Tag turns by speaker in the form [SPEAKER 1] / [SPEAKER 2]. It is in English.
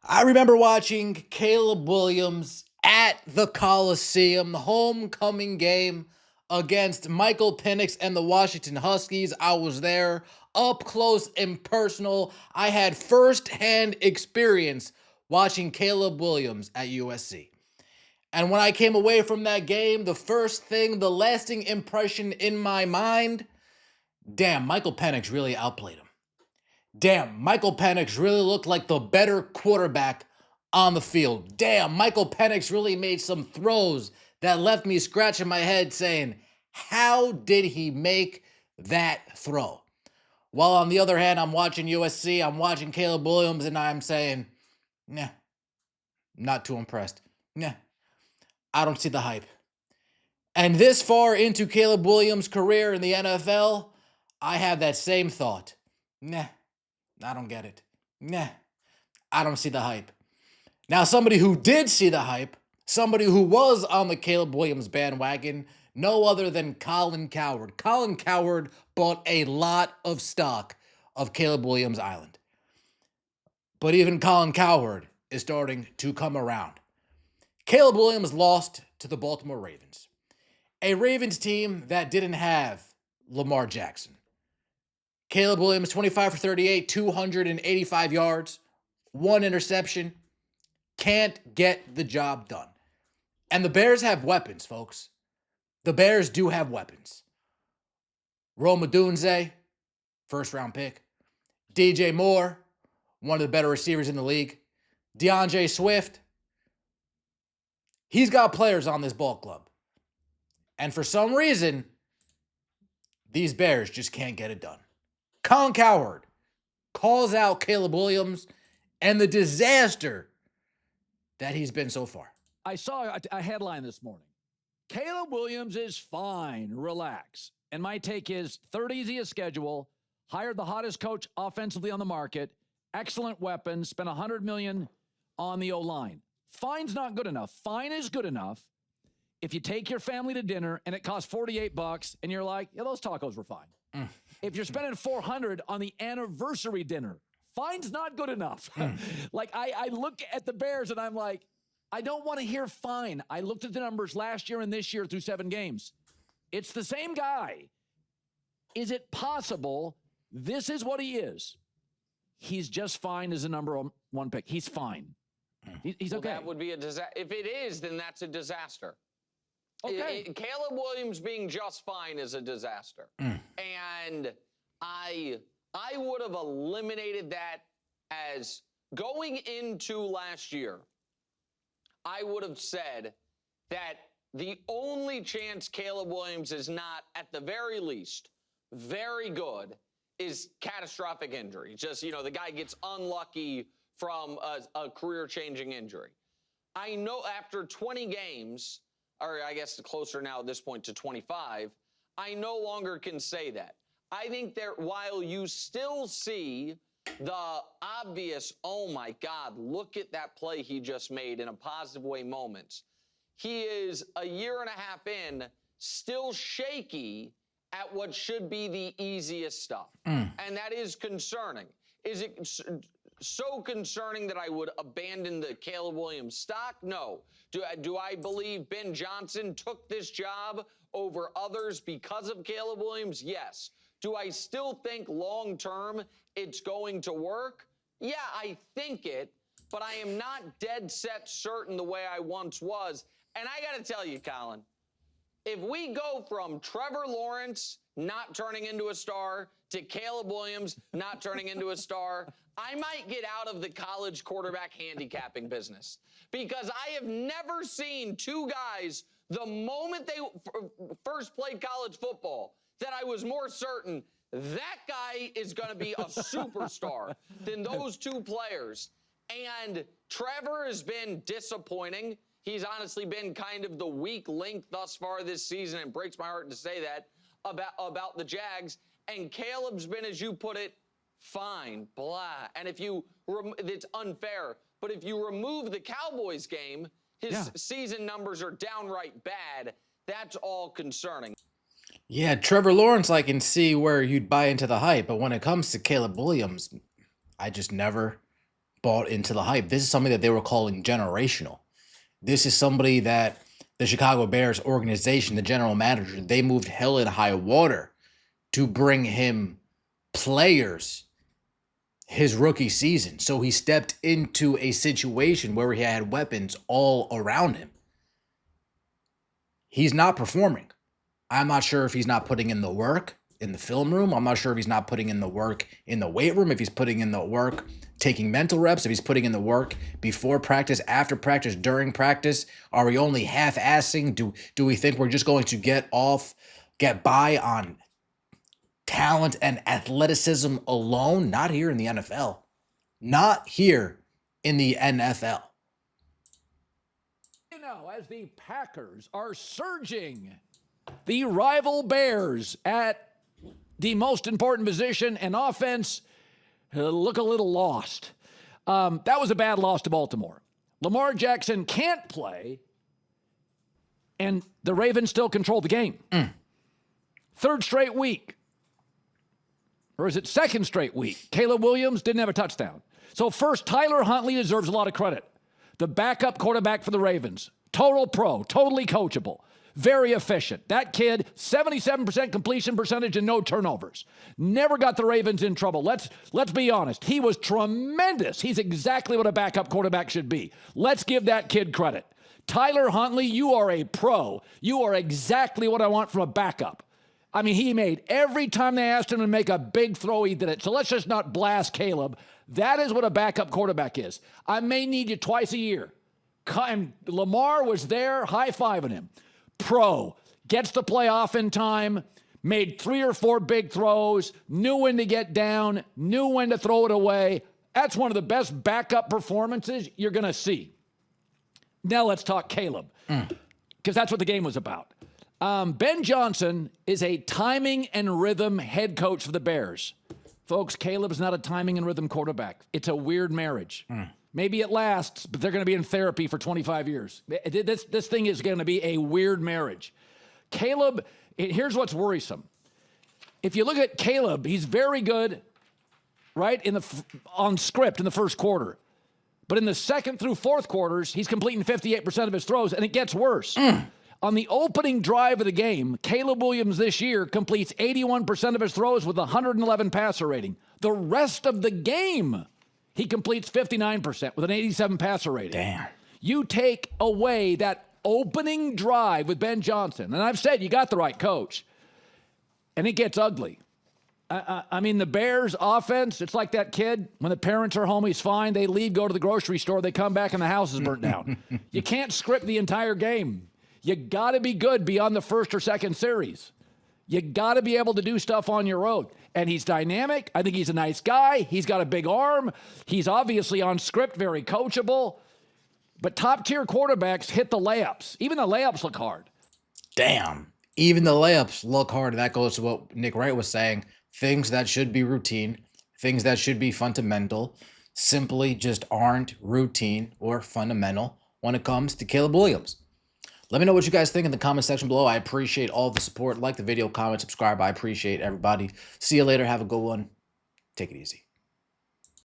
[SPEAKER 1] I remember watching Caleb Williams at the Coliseum, the homecoming game against Michael Penix and the Washington Huskies. I was there up close and personal. I had firsthand experience watching Caleb Williams at USC. And when I came away from that game, the lasting impression in my mind, damn, Michael Penix really outplayed him. Damn, Michael Penix really looked like the better quarterback on the field. Damn, Michael Penix really made some throws that left me scratching my head saying, how did he make that throw? While on the other hand, I'm watching USC, I'm watching Caleb Williams, and I'm saying, nah, not too impressed. Nah, I don't see the hype. And this far into Caleb Williams' career in the NFL, I have that same thought. Nah, I don't get it. Nah, I don't see the hype. Now, somebody who did see the hype, somebody who was on the Caleb Williams bandwagon, no other than Colin Cowherd. Colin Cowherd bought a lot of stock of Caleb Williams Island. But even Colin Cowherd is starting to come around. Caleb Williams lost to the Baltimore Ravens, a Ravens team that didn't have Lamar Jackson. Caleb Williams, 25 for 38, 285 yards, one interception. Can't get the job done. And the Bears have weapons, folks. The Bears do have weapons. Rome Odunze, first round pick. DJ Moore, one of the better receivers in the league. DeAndre Swift. He's got players on this ball club. And for some reason, these Bears just can't get it done. Colin Cowherd calls out Caleb Williams and the disaster that he's been so far.
[SPEAKER 2] I saw a headline this morning. Caleb Williams is fine. Relax. And my take is third easiest schedule, hired the hottest coach offensively on the market, excellent weapons, spent $100 million on the O-line. Fine's not good enough. Fine is good enough if you take your family to dinner and it costs $48 and you're like, yeah, those tacos were fine. If you're spending $400 on the anniversary dinner, fine's not good enough. Like I look at the Bears and I'm like, I don't want to hear fine. I looked at the numbers last year and this year through 7 games. It's the same guy. Is it possible this is what he is? He's just fine as a number 1 pick. He's fine. He's okay.
[SPEAKER 3] That would be a disaster. If it is, then that's a disaster.
[SPEAKER 2] Okay.
[SPEAKER 3] Caleb Williams being just fine is a disaster. And I would have eliminated that as going into last year. I would have said that the only chance Caleb Williams is not, at the very least, very good is catastrophic injury. Just, the guy gets unlucky from a career-changing injury. I know after 20 games, or I guess closer now at this point to 25, I no longer can say that. I think that while you still see the obvious, oh my God, look at that play he just made in a positive way moments, he is a year and a half in, still shaky at what should be the easiest stuff. And that is concerning. Is it so concerning that I would abandon the Caleb Williams stock? No. Do I believe Ben Johnson took this job over others because of Caleb Williams? Yes. Do I still think long-term it's going to work? Yeah, I think it, but I am not dead set certain the way I once was. And I got to tell you, Colin, if we go from Trevor Lawrence not turning into a star to Caleb Williams not turning into a star, I might get out of the college quarterback handicapping business, because I have never seen two guys the moment they first played college football that I was more certain that guy is going to be a superstar than those two players. And Trevor has been disappointing. He's honestly been kind of the weak link thus far this season. It breaks my heart to say that about the Jags. And Caleb's been, as you put it, fine, blah. And if you, it's unfair, but if you remove the Cowboys game, his season numbers are downright bad. That's all concerning.
[SPEAKER 1] Yeah, Trevor Lawrence, I can see where you'd buy into the hype, but when it comes to Caleb Williams, I just never bought into the hype. This is something that they were calling generational. This is somebody that the Chicago Bears organization, the general manager, they moved hell and high water to bring him players his rookie season. So he stepped into a situation where he had weapons all around him. He's not performing. I'm not sure if he's not putting in the work in the film room. I'm not sure if he's not putting in the work in the weight room, if he's putting in the work taking mental reps, if he's putting in the work before practice, after practice, during practice. Are we only half-assing? Do we think we're just going to get by on talent and athleticism alone? Not here in the NFL. Not here in the NFL.
[SPEAKER 2] You know, as the Packers are surging, the rival Bears at the most important position and offense look a little lost. That was a bad loss to Baltimore. Lamar Jackson can't play, and the Ravens still control the game. Third straight week. Or is it second straight week? Caleb Williams didn't have a touchdown. So first, Tyler Huntley deserves a lot of credit. The backup quarterback for the Ravens. Total pro, totally coachable, very efficient. That kid, 77% completion percentage and no turnovers. Never got the Ravens in trouble. Let's be honest. He was tremendous. He's exactly what a backup quarterback should be. Let's give that kid credit. Tyler Huntley, you are a pro. You are exactly what I want from a backup. I mean, he made every time they asked him to make a big throw, he did it. So let's just not blast Caleb. That is what a backup quarterback is. I may need you twice a year. And Lamar was there, high-fiving him. Pro, gets to play off in time, made 3 or 4 big throws, knew when to get down, knew when to throw it away. That's one of the best backup performances you're going to see. Now let's talk Caleb, because that's what the game was about. Ben Johnson is a timing and rhythm head coach for the Bears. Folks, Caleb's not a timing and rhythm quarterback. It's a weird marriage. Maybe it lasts, but they're going to be in therapy for 25 years. This thing is going to be a weird marriage. Caleb, here's what's worrisome. If you look at Caleb, he's very good, right, on script in the first quarter. But in the second through fourth quarters, he's completing 58% of his throws, and it gets worse. On the opening drive of the game, Caleb Williams this year completes 81% of his throws with 111 passer rating. The rest of the game, he completes 59% with an 87 passer rating.
[SPEAKER 1] Damn.
[SPEAKER 2] You take away that opening drive with Ben Johnson, and I've said you got the right coach, and it gets ugly. I mean, the Bears offense, it's like that kid. When the parents are home, he's fine. They leave, go to the grocery store. They come back, and the house is burnt down. You can't script the entire game. You got to be good beyond the first or second series. You got to be able to do stuff on your own. And he's dynamic. I think he's a nice guy. He's got a big arm. He's obviously on script, very coachable. But top-tier quarterbacks hit the layups. Even the layups look hard.
[SPEAKER 1] Damn. Even the layups look hard. That goes to what Nick Wright was saying. Things that should be routine, things that should be fundamental, simply just aren't routine or fundamental when it comes to Caleb Williams. Let me know what you guys think in the comment section below. I appreciate all the support. Like the video, comment, subscribe. I appreciate everybody. See you later. Have a good one. Take it easy.